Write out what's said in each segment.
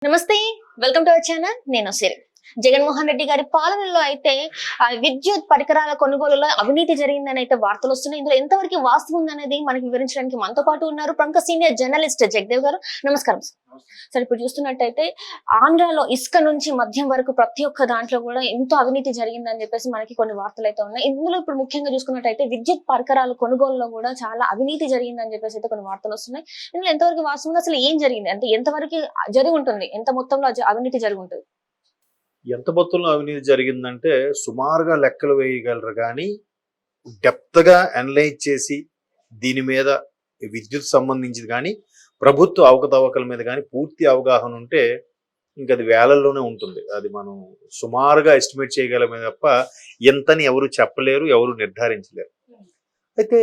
నమస్తే, welcome to our channel. నేను సిరి. జగన్మోహన్ రెడ్డి గారి పాలనలో అయితే విద్యుత్ పరికరాల కొనుగోలులో అవినీతి జరిగిందని అయితే వార్తలు వస్తున్నాయి. ఇందులో ఎంతవరకు వాస్తవం ఉందనేది మనకి వివరించడానికి మనతో పాటు ఉన్నారు ప్రముఖ సీనియర్ జర్నలిస్ట్ జగదేవ్ గారు. నమస్కారం సార్. ఇప్పుడు చూస్తున్నట్టయితే ఆంధ్రాలో ఇసుక నుంచి మద్యం వరకు ప్రతి ఒక్క దాంట్లో కూడా ఎంతో అవినీతి జరిగిందని చెప్పేసి మనకి కొన్ని వార్తలు అయితే ఉన్నాయి. ఇందులో ఇప్పుడు ముఖ్యంగా చూసుకున్నట్టయితే విద్యుత్ పరికరాల కొనుగోలులో కూడా చాలా అవినీతి జరిగిందని చెప్పేసి అయితే కొన్ని వార్తలు వస్తున్నాయి. ఇందులో ఎంతవరకు వాస్తవం ఉంది, అసలు ఏం జరిగింది, అంటే ఎంతవరకు జరిగి ఉంటుంది, ఎంత మొత్తంలో అవినీతి జరిగి ఉంటుంది? ఎంత మొత్తంలో అవినీతి జరిగిందంటే సుమారుగా లెక్కలు వేయగలరు, కానీ డెప్త్గా అనలైజ్ చేసి దీని మీద విద్యుత్ సంబంధించింది కానీ ప్రభుత్వ అవకతవకల మీద కానీ పూర్తి అవగాహన ఉంటే ఇంకా అది వేలల్లోనే ఉంటుంది. అది మనం సుమారుగా ఎస్టిమేట్ చేయగలమే తప్ప ఎంతని ఎవరు చెప్పలేరు, ఎవరు నిర్ధారించలేరు. అయితే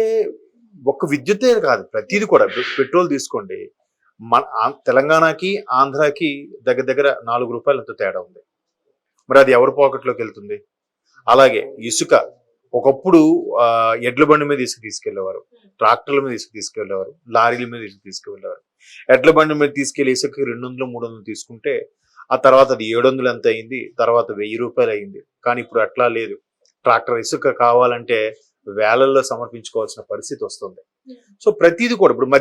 ఒక్క విద్యుతే కాదు, ప్రతిదీ కూడా. పెట్రోల్ తీసుకోండి, మన తెలంగాణకి ఆంధ్రాకి దగ్గర దగ్గర 4 రూపాయలు ఎంతో తేడా ఉంది. మరి అది ఎవరి పాకెట్లోకి వెళ్తుంది? అలాగే ఇసుక, ఒకప్పుడు ఎడ్ల బండి మీద ఇసుక తీసుకెళ్లేవారు, ట్రాక్టర్ల మీద ఇసుక తీసుకెళ్లేవారు, లారీల మీద ఇసుక తీసుకెళ్లేవారు. ఎడ్ల బండి మీద తీసుకెళ్లి ఇసుక 200-300 తీసుకుంటే ఆ తర్వాత అది 700 ఎంత అయింది, తర్వాత 1000 రూపాయలు అయింది. కానీ ఇప్పుడు అట్లా లేదు. ట్రాక్టర్ ఇసుక కావాలంటే వేలల్లో సమర్పించుకోవాల్సిన పరిస్థితి వస్తుంది. సో ప్రతిదీ కూడా. ఇప్పుడు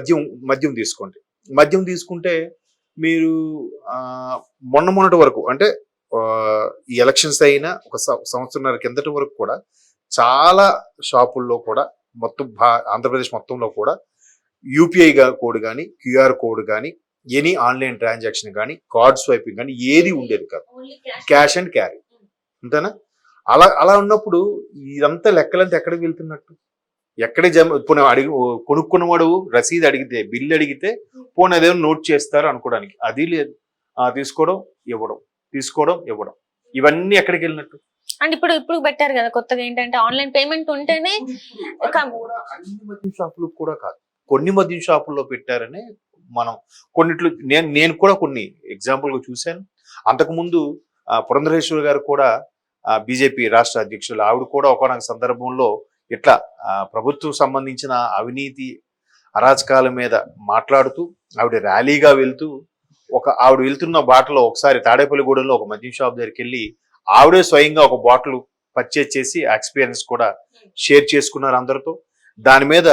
మద్యం తీసుకోండి. మద్యం తీసుకుంటే మీరు మొన్నటి వరకు, అంటే ఈ ఎలక్షన్స్ అయినా ఒక సంవత్సరంన్నర కిందటి వరకు కూడా చాలా షాపుల్లో కూడా మొత్తం ఆంధ్రప్రదేశ్ మొత్తంలో కూడా యూపీఐ కోడ్ కానీ, క్యూఆర్ కోడ్ కానీ, ఎనీ ఆన్లైన్ ట్రాన్సాక్షన్ కానీ, కార్డ్ స్వైపింగ్ కానీ ఏది ఉండేది కాదు. క్యాష్ అండ్ క్యారీ, అంతేనా? అలా ఉన్నప్పుడు ఇదంతా లెక్కలంతా ఎక్కడికి వెళ్తున్నట్టు? ఎక్కడే పోనీ కొనుక్కున్నవాడు రసీదు అడిగితే, బిల్లు అడిగితే పోనీ అదేమో నోట్ చేస్తారు అనుకోవడానికి, అది లేదు. తీసుకోవడం ఇవ్వడం, తీసుకోవడం ఇవ్వడం, ఇవన్నీ ఎక్కడికి వెళ్ళినట్టు? అండ్ ఇప్పుడు పెట్టారు కదా కొత్తగా, ఏంటంటే ఆన్లైన్ పేమెంట్ ఉంటేనే. అన్ని మద్యం షాపులు కూడా కాదు, కొన్ని మద్యం షాపుల్లో పెట్టారని మనం కొన్నిట్లు నేను కూడా కొన్ని ఎగ్జాంపుల్ గా చూశాను. అంతకుముందు పురంధరేశ్వరి గారు కూడా, బీజేపీ రాష్ట్ర అధ్యక్షులు, ఆవిడ కూడా ఒకనొక సందర్భంలో ఇట్లా ప్రభుత్వం సంబంధించిన అవినీతి అరాచకాల మీద మాట్లాడుతూ ఆవిడ ర్యాలీగా వెళ్తూ ఆవిడ వెళ్తున్న బాటలో ఒకసారి తాడేపల్లిగూడెంలో ఒక మద్యం షాప్ దగ్గరికి వెళ్ళి ఆవిడే స్వయంగా ఒక బాటిల్ పర్చేజ్ చేసి ఎక్స్పీరియన్స్ కూడా షేర్ చేసుకున్నారు అందరితో. దాని మీద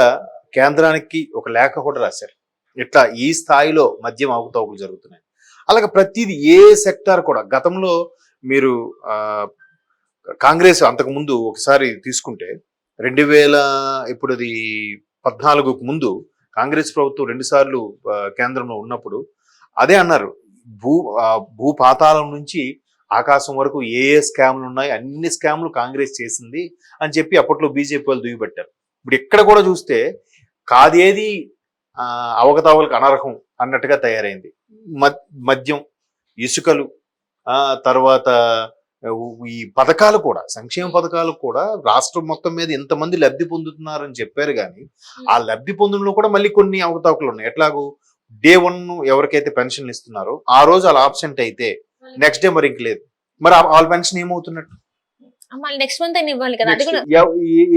కేంద్రానికి ఒక లేఖ కూడా రాశారు. ఇట్లా ఈ స్థాయిలో మద్యం అవకతవకలు జరుగుతున్నాయి. అలాగే ప్రతిదీ ఏ సెక్టార్ కూడా. గతంలో మీరు కాంగ్రెస్ అంతకుముందు ఒకసారి తీసుకుంటే 2014కు ముందు కాంగ్రెస్ ప్రభుత్వం 2 సార్లు కేంద్రంలో ఉన్నప్పుడు అదే అన్నారు, భూపాతాళం నుంచి ఆకాశం వరకు ఏ స్కామ్లు ఉన్నాయి, అన్ని స్కామ్లు కాంగ్రెస్ చేసింది అని చెప్పి అప్పట్లో బీజేపీ వాళ్ళు దుయ్యబట్టారు. ఇప్పుడు ఎక్కడ కూడా చూస్తే కాదేది అవకతవకలకు అనర్హం అన్నట్టుగా తయారైంది. మద్యం, ఇసుకలు, తర్వాత ఈ పథకాలు కూడా, సంక్షేమ పథకాలు కూడా రాష్ట్రం మొత్తం మీద ఇంతమంది లబ్ధి పొందుతున్నారని చెప్పారు. కానీ ఆ లబ్ధి పొందడంలో కూడా మళ్ళీ కొన్ని అవకతవకలు ఉన్నాయి. ఎట్లాగూ డే 1 ఎవరికైతే పెన్షన్లు ఇస్తున్నారో ఆ రోజు అలా ఆబ్సెంట్ అయితే నెక్స్ట్ డే మరి ఇంక లేదు. మరి వాళ్ళ పెన్షన్ ఏమవుతున్నట్టు? నెక్స్ట్ మంత్ ఇవ్వాలి కదా.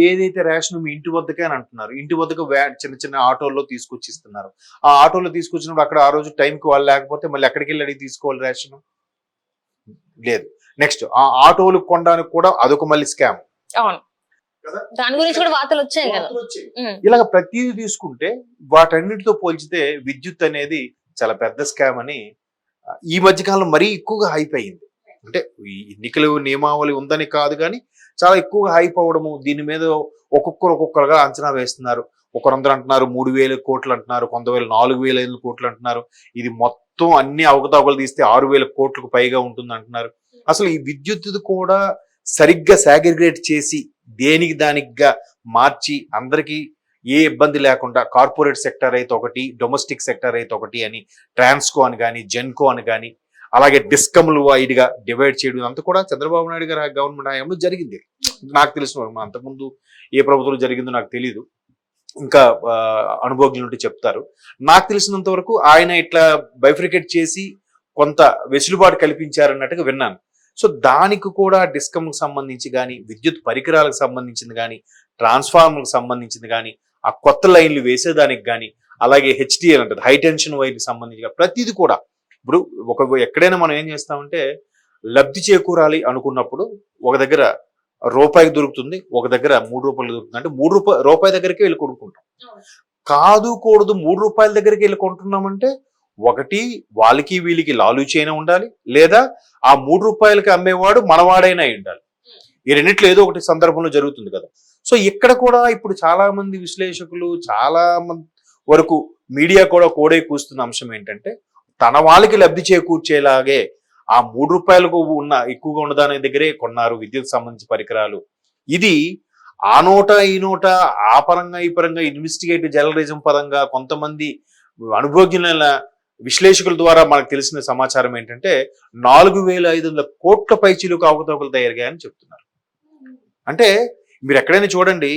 ఏదైతే రేషన్ మీ ఇంటి వద్దకే అని అంటున్నారు, ఇంటి వద్దకు చిన్న చిన్న ఆటోల్లో తీసుకొచ్చి ఇస్తున్నారు. ఆ ఆటోలో తీసుకొచ్చినప్పుడు అక్కడ ఆ రోజు టైంకి వాళ్ళు లేకపోతే మళ్ళీ ఎక్కడికి వెళ్ళి అడిగి తీసుకోవాలి రేషన్? లేదు. నెక్స్ట్ ఆ ఆటోలు కొనడానికి కూడా అదొక మళ్ళీ స్కామ్. దాని గురించి కూడా వార్తలు వచ్చాయి కదా. ఇలాగ ప్రతిదీ తీసుకుంటే వాటన్నిటితో పోల్చితే విద్యుత్ అనేది చాలా పెద్ద స్కామ్ అని ఈ మధ్యకాలంలో మరీ ఎక్కువగా హైప్ అయింది. అంటే ఎన్నికలు నియమావళి ఉందని కాదు, కానీ చాలా ఎక్కువగా హైప్ అవ్వడము. దీని మీద ఒక్కొక్కరుగా అంచనా వేస్తున్నారు. ఒకరందరూ అంటున్నారు 3,000 కోట్లు అంటున్నారు, కొంతవేళ 4,000 కోట్లు అంటున్నారు. ఇది మొత్తం అన్ని అవకతవకలు తీస్తే 6,000 కోట్లకు పైగా ఉంటుంది అంటున్నారు. అసలు ఈ విద్యుత్ కూడా సరిగ్గా సాగ్రిగేట్ చేసి దేనికి దానికిగా మార్చి అందరికీ ఏ ఇబ్బంది లేకుండా కార్పొరేట్ సెక్టర్ అయితే ఒకటి, డొమెస్టిక్ సెక్టర్ అయితే ఒకటి అని, ట్రాన్స్కో అని కానీ, జెన్కో అని కానీ, అలాగే డిస్కమ్లు వైడ్గా డివైడ్ చేయడం అంతా కూడా చంద్రబాబు నాయుడు గారి గవర్నమెంట్ హయాంలో జరిగింది. నాకు తెలిసిన అంతకుముందు ఏ ప్రభుత్వంలో జరిగిందో నాకు తెలీదు, ఇంకా అనుభవజ్ఞులు ఉంటే చెప్తారు. నాకు తెలిసినంత వరకు ఆయన ఇట్లా బైఫ్రికేట్ చేసి కొంత వెసులుబాటు కల్పించారన్నట్టుగా విన్నాను. సో దానికి కూడా డిస్కమ్కి సంబంధించి కానీ, విద్యుత్ పరికరాలకు సంబంధించింది కానీ, ట్రాన్స్ఫార్మర్కి సంబంధించింది కానీ, ఆ కొత్త లైన్లు వేసేదానికి కానీ, అలాగే హెచ్టిఎల్ అంటే హై టెన్షన్ వైర్కి సంబంధించి ప్రతిదీ కూడా ఇప్పుడు ఎక్కడైనా మనం ఏం చేస్తామంటే లబ్ధి చేకూరాలి అనుకున్నప్పుడు ఒక దగ్గర రూపాయికి దొరుకుతుంది, ఒక దగ్గర 3 రూపాయలు దొరుకుతుంది అంటే రూపాయి దగ్గరికి వెళ్ళి కొనుక్కుంటాం. కాదు కూడదు 3 రూపాయల దగ్గరికి వెళ్ళి కొంటున్నామంటే ఒకటి వాళ్ళకి వీళ్ళకి లాలూచైనా ఉండాలి, లేదా ఆ 3 రూపాయలకి అమ్మేవాడు మనవాడైనా ఉండాలి. ఈ రెండిట్లో ఏదో ఒకటి సందర్భంలో జరుగుతుంది కదా. సో ఇక్కడ కూడా ఇప్పుడు చాలా మంది విశ్లేషకులు, చాలా మంది వరకు మీడియా కూడా కోడే కూస్తున్న అంశం ఏంటంటే తన వాళ్ళకి లబ్ధి చేకూర్చేలాగే ఆ 3 రూపాయలకు ఎక్కువగా ఉన్నదాని దగ్గరే కొన్నారు విద్యుత్ సంబంధించి పరికరాలు. ఇది ఆ నోట ఈ నోట ఆ పరంగా ఈ పరంగా ఇన్వెస్టిగేటివ్ జర్నలిజం పరంగా కొంతమంది అనుభవజ్ఞుల విశ్లేషకుల ద్వారా మనకు తెలిసిన సమాచారం ఏంటంటే 4,500 కోట్ల పైచీలకు అవకతవకలు తయారయ్యాయని చెప్తున్నారు. అంటే మీరు ఎక్కడైనా చూడండి,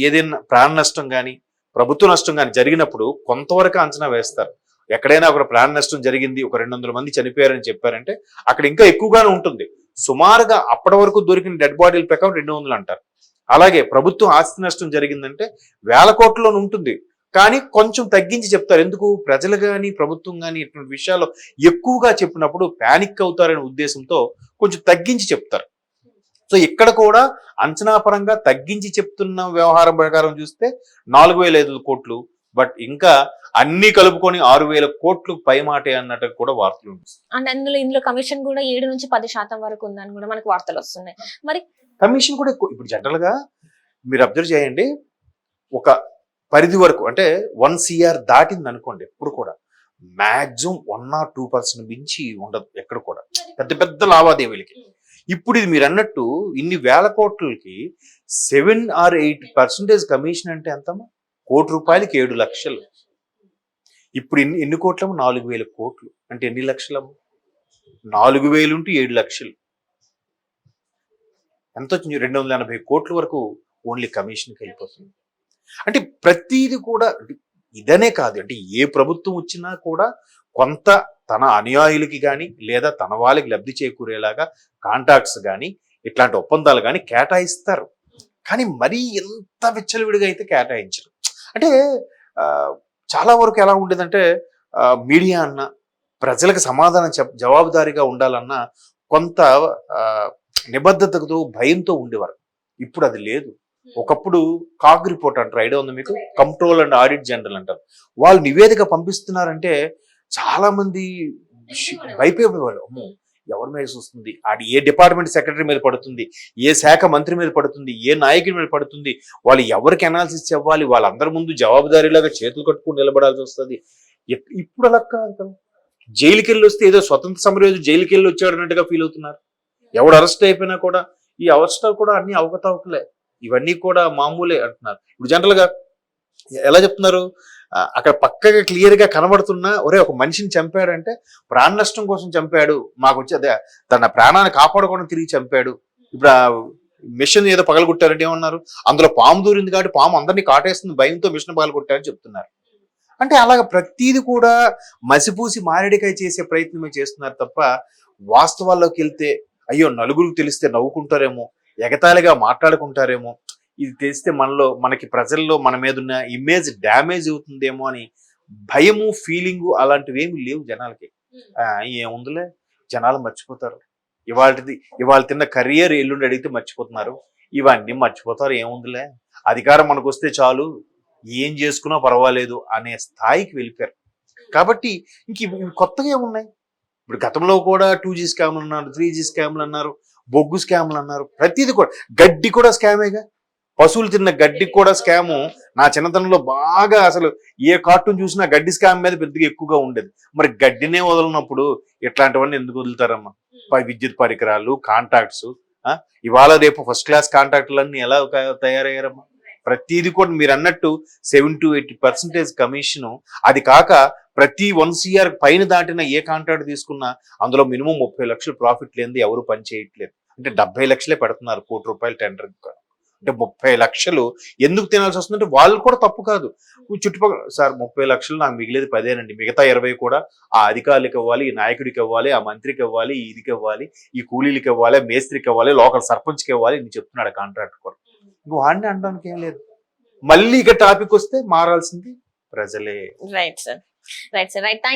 ఏదైనా ప్రాణ నష్టం కానీ ప్రభుత్వ నష్టం కానీ జరిగినప్పుడు కొంతవరకు అంచనా వేస్తారు. ఎక్కడైనా ఒక ప్రాణ నష్టం జరిగింది, ఒక 200 మంది చనిపోయారని చెప్పారంటే అక్కడ ఇంకా ఎక్కువగానే ఉంటుంది. సుమారుగా అప్పటి వరకు దొరికిన డెడ్ బాడీల ప్రకారం 200 అంటారు. అలాగే ప్రభుత్వం ఆస్తి నష్టం జరిగిందంటే 1000 కోట్లలోనే ఉంటుంది, కానీ కొంచెం తగ్గించి చెప్తారు. ఎందుకు? ప్రజలు కానీ ప్రభుత్వం కానీ ఇటువంటి విషయాల్లో ఎక్కువగా చెప్పినప్పుడు ప్యానిక్ అవుతారనే ఉద్దేశంతో కొంచెం తగ్గించి చెప్తారు. సో ఇక్కడ కూడా అంచనా పరంగా తగ్గించి చెప్తున్న వ్యవహారం ప్రకారం చూస్తే 4,500 కోట్లు, బట్ ఇంకా అన్ని కలుపుకొని 6,000 కోట్లు పై మాటే అన్నట్టు కూడా వార్తలు ఉంటుంది. అంటే ఇందులో కమిషన్ కూడా 7 నుంచి 10% వరకు ఉందని కూడా మనకు వార్తలు వస్తున్నాయి. మరి కమిషన్ కూడా ఎక్కువ. ఇప్పుడు జనరల్ గా మీరు అబ్జర్వ్ చేయండి, ఒక పరిధి వరకు అంటే 1 CR దాటింది అనుకోండి, ఎప్పుడు కూడా మాక్సిమం 1 or 2% మించి ఉండదు ఎక్కడ కూడా పెద్ద పెద్ద లావాదేవీలకి. ఇప్పుడు ఇది మీరు అన్నట్టు ఇన్ని వేల కోట్లకి 7 or 8% కమిషన్ అంటే ఎంతమ్మా? ₹1,00,00,000కి 7 లక్షలు. ఇప్పుడు ఎన్ని కోట్లము? 4,000 కోట్లు అంటే ఎన్ని లక్షలము? 4,000 ఉంటే 7 లక్షలు ఎంత వచ్చింది? 280 కోట్ల వరకు ఓన్లీ కమిషన్కి వెళ్ళిపోతుంది. అంటే ప్రతిది కూడా ఇదనే కాదు, అంటే ఏ ప్రభుత్వం వచ్చినా కూడా కొంత తన అనుయాయులకి కానీ లేదా తన వాళ్ళకి లబ్ధి చేకూరేలాగా కాంట్రాక్ట్స్ కానీ ఇట్లాంటి ఒప్పందాలు కానీ కేటాయిస్తారు. కానీ మరీ ఎంత విచ్చలవిడిగా అయితే కేటాయించరు. అంటే చాలా వరకు ఎలా ఉండేదంటే మీడియా అన్న ప్రజలకు సమాధానం జవాబుదారీగా ఉండాలన్నా కొంత నిబద్ధతతో భయంతో ఉండేవారు. ఇప్పుడు అది లేదు. ఒకప్పుడు కాగ్ రిపోర్ట్ అంటారు, ఐడియా ఉంది మీకు? కంట్రోల్ అండ్ ఆడిట్ జనరల్ అంటారు. వాళ్ళు నివేదిక పంపిస్తున్నారంటే చాలా మంది భయపడేవాళ్ళు. అమ్మో, ఎవరి మీద చూస్తుంది, అది ఏ డిపార్ట్మెంట్ సెక్రటరీ మీద పడుతుంది, ఏ శాఖ మంత్రి మీద పడుతుంది, ఏ నాయకుడి మీద పడుతుంది, వాళ్ళు ఎవరికి అనాలిసిస్ ఇవ్వాలి, వాళ్ళందరి ముందు జవాబుదారీలాగా చేతులు కట్టుకుని నిలబడాల్సి వస్తుంది. ఇప్పుడు అలా కాదు కదా. జైలుకి వెళ్ళి వస్తే ఏదో స్వతంత్ర సమరయోధు జైలుకి వెళ్ళి వచ్చాడు అన్నట్టుగా ఫీల్ అవుతున్నారు. ఎవడు అరెస్ట్ అయిపోయినా కూడా ఈ అరెస్ట్ కూడా అన్ని అవకతవకలే, ఇవన్నీ కూడా మామూలే అంటున్నారు. ఇప్పుడు జనరల్ గా ఎలా చెప్తున్నారు, అక్కడ పక్కగా క్లియర్ గా కనబడుతున్నా ఒరే ఒక మనిషిని చంపాడంటే ప్రాణ నష్టం కోసం చంపాడు, మాకు వచ్చి అదే తన ప్రాణాన్ని కాపాడుకోవడం తిరిగి చంపాడు. ఇప్పుడు ఆ మిషన్ ఏదో పగలగొట్టారంటే ఏమన్నారు, అందులో పాము దూరింది కాబట్టి పాము అందరినీ కాటేస్తుంది, భయంతో మిషన్ పగలగొట్టారని చెప్తున్నారు. అంటే అలాగ ప్రతిది కూడా మసిపూసి మారేడికాయ చేసే ప్రయత్నమే చేస్తున్నారు తప్ప వాస్తవాల్లోకి వెళ్తే అయ్యో నలుగురికి తెలిస్తే నవ్వుకుంటారేమో, ఎగతాళిగా మాట్లాడుకుంటారేమో, ఇది తెలిస్తే మనకి ప్రజల్లో మన మీద ఉన్న ఇమేజ్ డ్యామేజ్ అవుతుందేమో అని భయము, ఫీలింగు అలాంటివి ఏమి లేవు జనాలకి. ఏముందిలే, జనాలు మర్చిపోతారు. ఇవాళ తిన్న కరియర్ ఎల్లుండి అడిగితే మర్చిపోతున్నారు, ఇవన్నీ మర్చిపోతారు, ఏముందిలే, అధికారం మనకు వస్తే చాలు, ఏం చేసుకున్నా పర్వాలేదు అనే స్థాయికి వెళ్ళిపోయారు. కాబట్టి ఇంక కొత్తగా ఏమున్నాయి? ఇప్పుడు గతంలో కూడా 2G స్కామ్లు అన్నారు, 3G స్కామ్లు అన్నారు, బొగ్గు స్కామ్లు అన్నారు, ప్రతిదీ కూడా. గడ్డి కూడా స్కామేగా, పశువులు తిన్న గడ్డి కూడా స్కాము. నా చిన్నతనంలో బాగా అసలు ఏ కార్టూన్ చూసినా గడ్డి స్కామ్ మీద పెద్దగా ఎక్కువగా ఉండేది. మరి గడ్డినే వదలనప్పుడు ఇట్లాంటివన్నీ ఎందుకు వదులుతారమ్మా? విద్యుత్ పరికరాలు, కాంట్రాక్ట్స్, ఇవాళ రేపు ఫస్ట్ క్లాస్ కాంట్రాక్టులన్నీ ఎలా తయారయ్యారమ్మా? ప్రతిదీ కూడా మీరు అన్నట్టు 7 to 8% కమిషను. అది కాక ప్రతి 1 CR పైన దాటిన ఏ కాంట్రాక్ట్ తీసుకున్నా అందులో మినిమం 30 లక్షలు ప్రాఫిట్ లేనిది ఎవరు పని చేయట్లేదు. అంటే 70 లక్షలే పెడుతున్నారు ₹1,00,00,000 టెండర్. అంటే 30 లక్షలు ఎందుకు తినాల్సి వస్తుందంటే వాళ్ళు కూడా తప్పు కాదు. చుట్టుపక్కల సార్ 30 లక్షలు నాకు మిగిలేదు 10 మిగతా 20 కూడా ఆ అధికారులకు ఇవ్వాలి, ఈ నాయకుడికి ఇవ్వాలి, ఆ మంత్రికి ఇవ్వాలి, ఇదికి ఇవ్వాలి, ఈ కూలీలకి ఇవ్వాలి, మేస్త్రికి ఇవ్వాలి, లోకల్ సర్పంచ్కి ఇవ్వాలి అని చెప్తున్నాడు కాంట్రాక్ట్ కూడా. ఇంక వాడిని అనడానికి ఏం లేదు. మళ్ళీ ఇక టాపిక్ వస్తే మారాల్సింది ప్రజలే. Right sir, right.